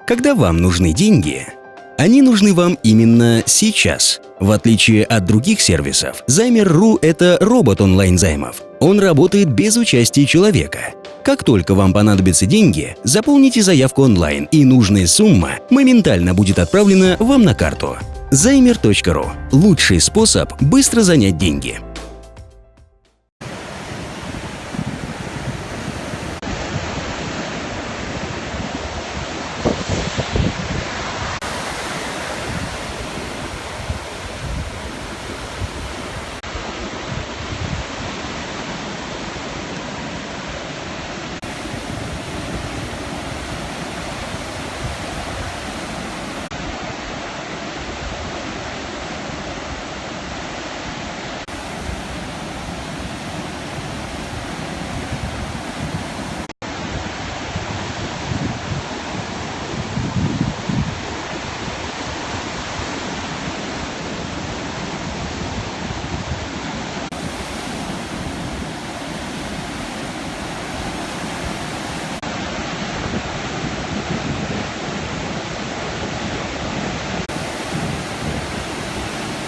Когда вам нужны деньги, они нужны вам именно сейчас. В отличие от других сервисов, Займер.ру — это робот онлайн-займов. Он работает без участия человека. Как только вам понадобятся деньги, заполните заявку онлайн, и нужная сумма моментально будет отправлена вам на карту. Займер.ру – лучший способ быстро занять деньги.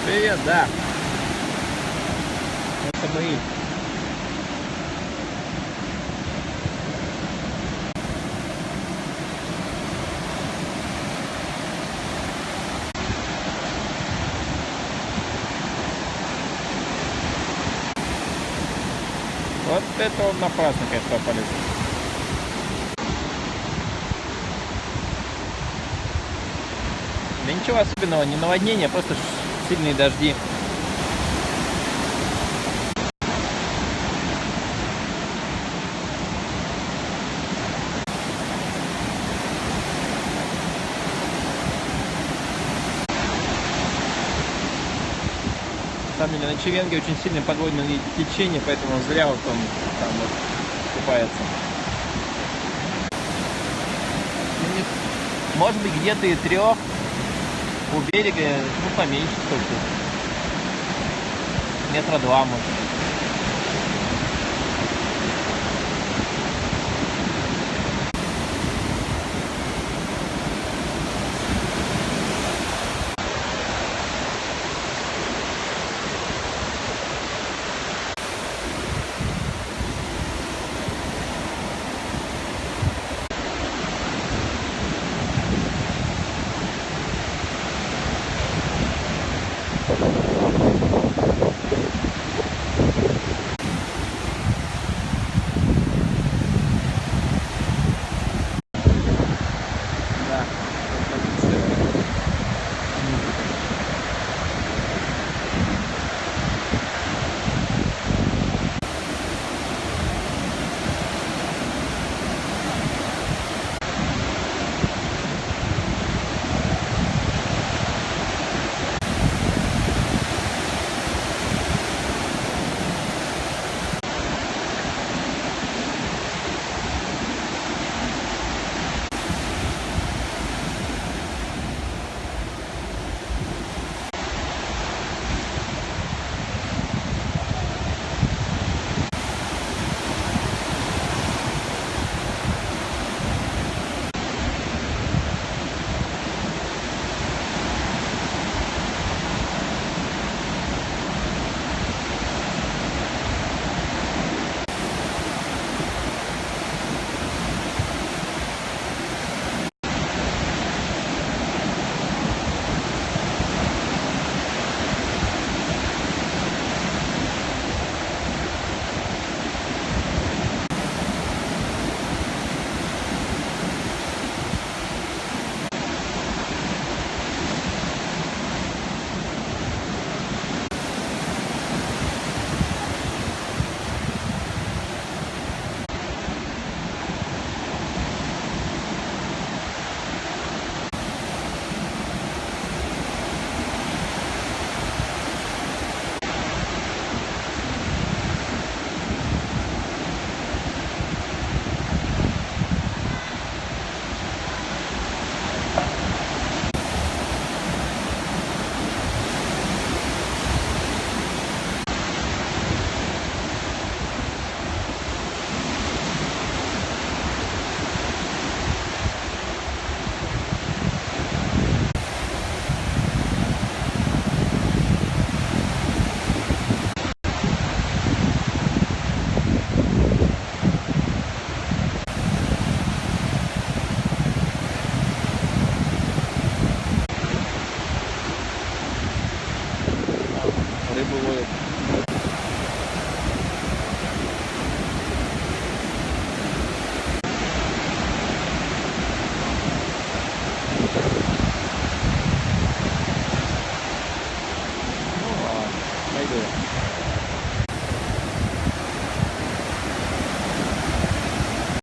Привет, да. Это мы. Вот это он напрасно, конечно, попались. Да ничего особенного, не наводнение, просто сильные дожди. На самом деле на Чевенге очень сильное подводное течение, поэтому зря вот он там вот купается. Может быть, где-то и 3 у берега, ну, поменьше только. 2 метра, может. рыбу ловит.